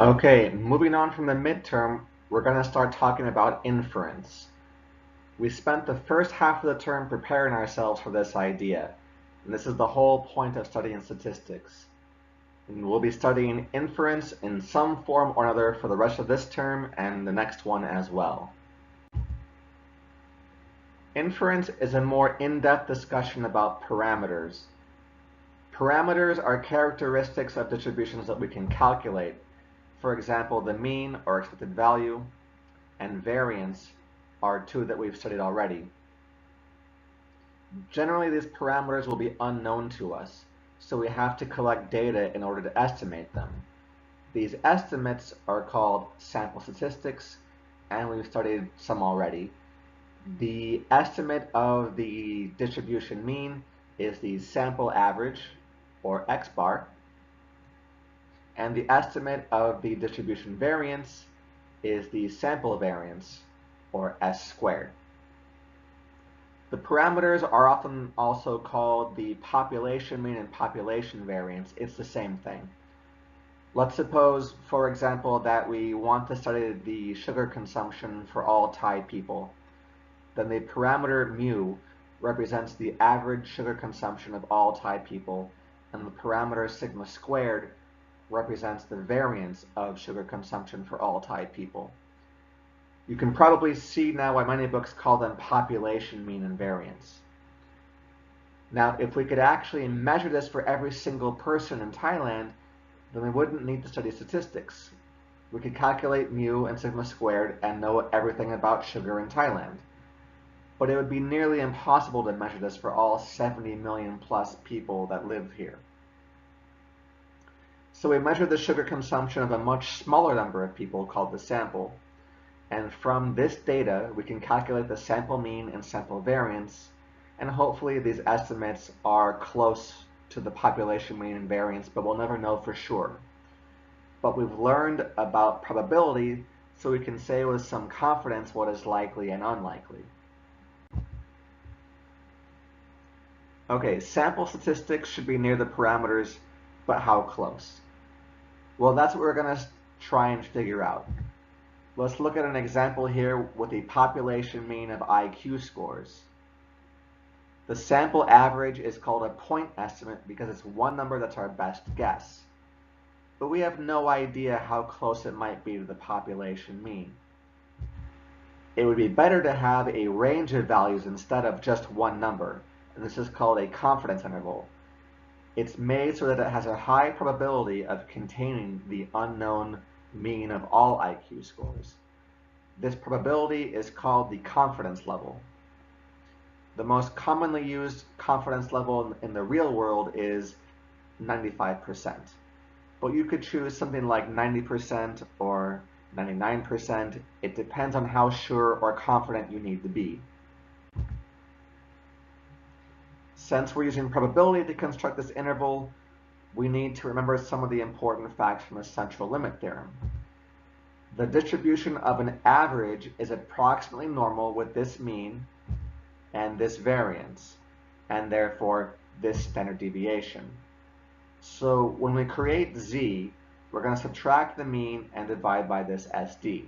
Okay, moving on from the midterm, we're going to start talking about inference. We spent the first half of the term preparing ourselves for this idea, and this is the whole point of studying statistics. And we'll be studying inference in some form or another for the rest of this term and the next one as well. Inference is a more in-depth discussion about parameters. Parameters are characteristics of distributions that we can calculate. For example, the mean or expected value and variance are two that we've studied already. Generally, these parameters will be unknown to us, so we have to collect data in order to estimate them. These estimates are called sample statistics, and we've studied some already. The estimate of the distribution mean is the sample average, or x bar, and the estimate of the distribution variance is the sample variance, or s squared. The parameters are often also called the population mean and population variance. It's the same thing. Let's suppose, for example, that we want to study the sugar consumption for all Thai people. Then the parameter mu represents the average sugar consumption of all Thai people, and the parameter sigma squared represents the variance of sugar consumption for all Thai people. You can probably see now why many books call them population mean and variance. Now, if we could actually measure this for every single person in Thailand, then we wouldn't need to study statistics. We could calculate mu and sigma squared and know everything about sugar in Thailand. But it would be nearly impossible to measure this for all 70 million plus people that live here. So we measure the sugar consumption of a much smaller number of people called the sample. And from this data, we can calculate the sample mean and sample variance, and hopefully these estimates are close to the population mean and variance, but we'll never know for sure. But we've learned about probability, so we can say with some confidence what is likely and unlikely. Okay, sample statistics should be near the parameters, but how close? Well, that's what we're going to try and figure out. Let's look at an example here with a population mean of IQ scores. The sample average is called a point estimate because it's one number that's our best guess. But we have no idea how close it might be to the population mean. It would be better to have a range of values instead of just one number, and this is called a confidence interval. It's made so that it has a high probability of containing the unknown mean of all IQ scores. This probability is called the confidence level. The most commonly used confidence level in the real world is 95%. But you could choose something like 90% or 99%. It depends on how sure or confident you need to be. Since we're using probability to construct this interval, we need to remember some of the important facts from the central limit theorem. The distribution of an average is approximately normal with this mean and this variance, and therefore this standard deviation. So when we create z, we're going to subtract the mean and divide by this SD.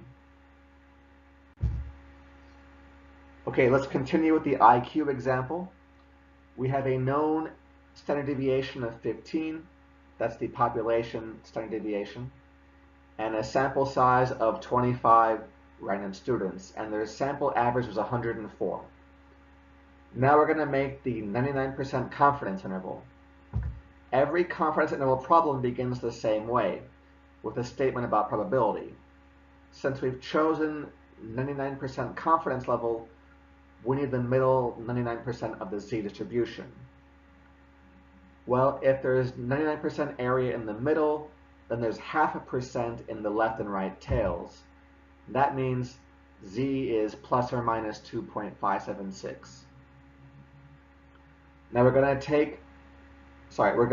Okay, let's continue with the IQ example. We have a known standard deviation of 15, that's the population standard deviation, and a sample size of 25 random students, and their sample average was 104. Now we're going to make the 99% confidence interval. Every confidence interval problem begins the same way, with a statement about probability. Since we've chosen 99% confidence level, we need the middle 99% of the z distribution. Well, if there's 99% area in the middle, then there's 0.5% in the left and right tails. That means z is plus or minus 2.576. Now we're going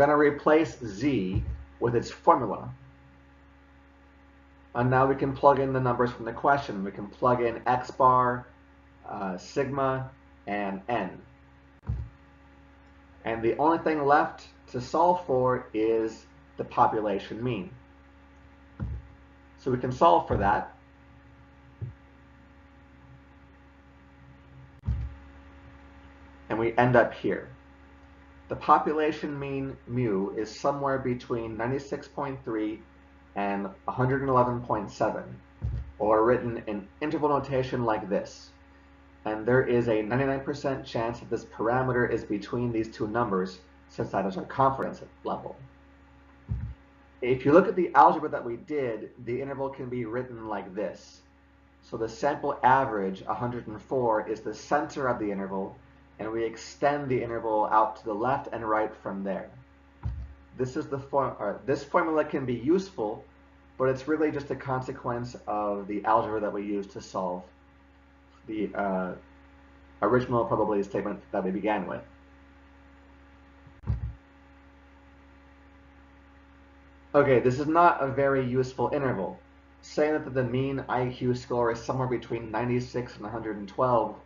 to replace z with its formula. And now we can plug in the numbers from the question. We can plug in x bar, sigma, and n. And the only thing left to solve for is the population mean. So we can solve for that. And we end up here. The population mean mu is somewhere between 96.3 and 111.7, or written in interval notation like this. And there is a 99% chance that this parameter is between these two numbers, since that is our confidence level. If you look at the algebra that we did, the interval can be written like this. So the sample average, 104, is the center of the interval, and we extend the interval out to the left and right from there. This formula can be useful, but it's really just a consequence of the algebra that we use to solve the original probability statement that we began with. Okay, this is not a very useful interval. Saying that the mean IQ score is somewhere between 96 and 112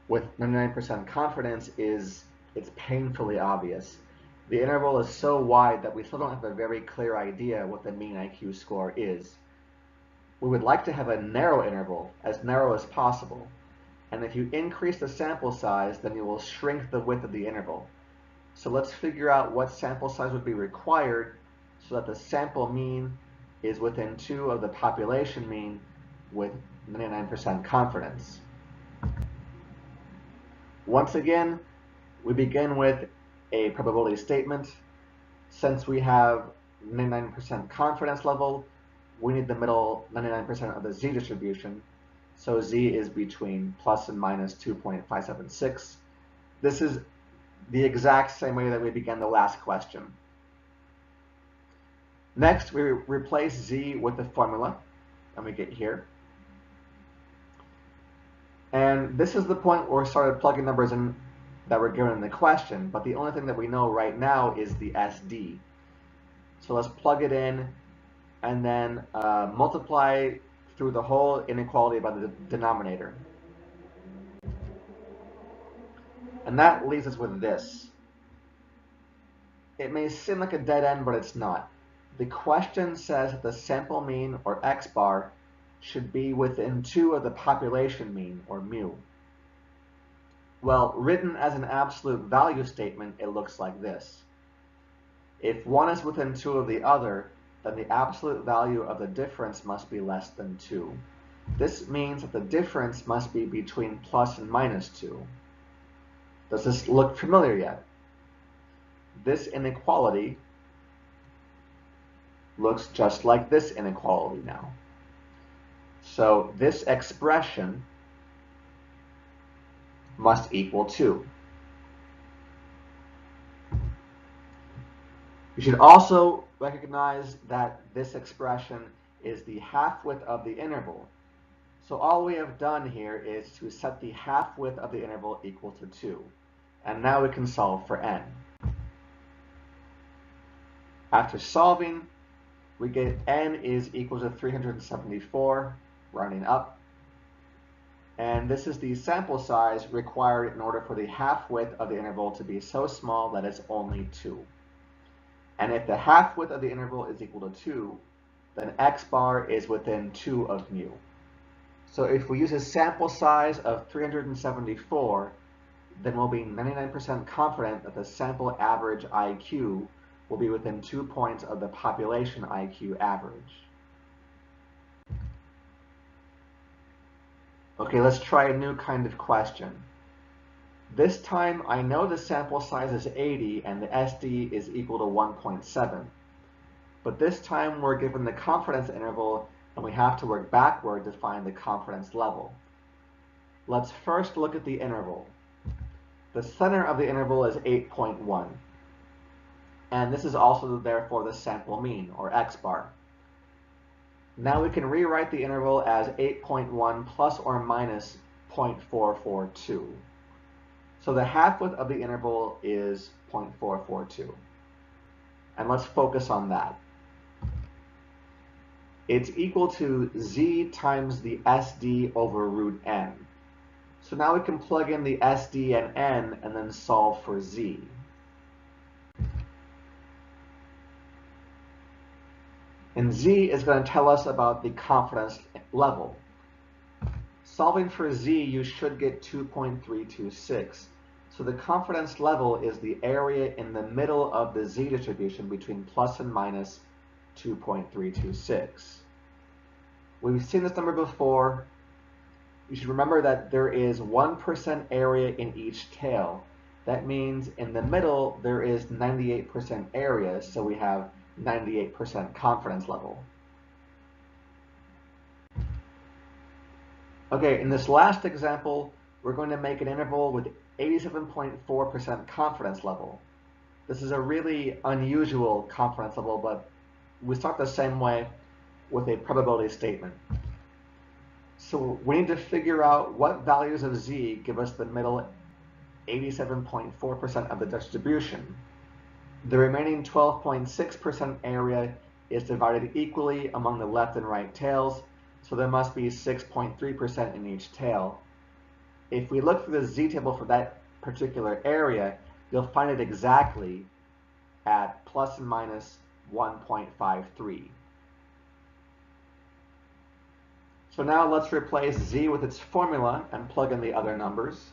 with 99% confidence it's painfully obvious. The interval is so wide that we still don't have a very clear idea what the mean IQ score is. We would like to have a narrow interval, as narrow as possible. And if you increase the sample size, then you will shrink the width of the interval. So let's figure out what sample size would be required so that the sample mean is within 2 of the population mean with 99% confidence. Once again, we begin with a probability statement. Since we have 99% confidence level, we need the middle 99% of the z distribution. So z is between plus and minus 2.576. This is the exact same way that we began the last question. Next, we replace z with the formula, and we get here. And this is the point where we started plugging numbers in that were given in the question, but the only thing that we know right now is the SD. So let's plug it in and then multiply through the whole inequality by the denominator. And that leaves us with this. It may seem like a dead end, but it's not. The question says that the sample mean, or x bar, should be within 2 of the population mean, or mu. Well, written as an absolute value statement, it looks like this. If one is within 2 of the other, then the absolute value of the difference must be less than 2. This means that the difference must be between plus and minus 2. Does this look familiar yet? This inequality looks just like this inequality now. So this expression must equal 2. You should also recognize that this expression is the half-width of the interval. So all we have done here is to set the half-width of the interval equal to 2. And now we can solve for n. After solving, we get n is equal to 374, rounding up. And this is the sample size required in order for the half-width of the interval to be so small that it's only 2. And if the half-width of the interval is equal to 2, then x bar is within 2 of mu. So if we use a sample size of 374, then we'll be 99% confident that the sample average IQ will be within 2 points of the population IQ average. Okay, let's try a new kind of question. This time I know the sample size is 80 and the SD is equal to 1.7. But this time we're given the confidence interval and we have to work backward to find the confidence level. Let's first look at the interval. The center of the interval is 8.1. And this is also therefore the sample mean, or x bar. Now we can rewrite the interval as 8.1 plus or minus 0.442. So the half-width of the interval is 0.442. And let's focus on that. It's equal to z times the SD over root n. So now we can plug in the SD and n and then solve for z. And Z is going to tell us about the confidence level. Solving for Z, you should get 2.326. So the confidence level is the area in the middle of the Z distribution between plus and minus 2.326. We've seen this number before. You should remember that there is 1% area in each tail. That means in the middle there is 98% area, so we have 98% confidence level. Okay, in this last example, we're going to make an interval with 87.4% confidence level. This is a really unusual confidence level, but we start the same way with a probability statement. So we need to figure out what values of Z give us the middle 87.4% of the distribution. The remaining 12.6% area is divided equally among the left and right tails, so there must be 6.3% in each tail. If we look through the Z table for that particular area, you'll find it exactly at plus and minus 1.53. So now let's replace Z with its formula and plug in the other numbers.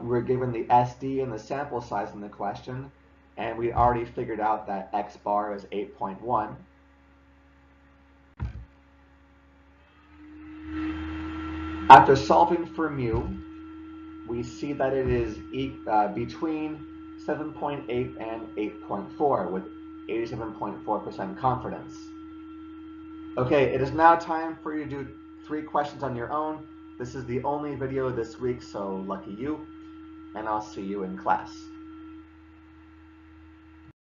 We're given the SD and the sample size in the question, and we already figured out that X bar is 8.1. After solving for mu, we see that it is between 7.8 and 8.4 with 87.4% confidence. Okay, it is now time for you to do 3 questions on your own. This is the only video this week, so lucky you, and I'll see you in class.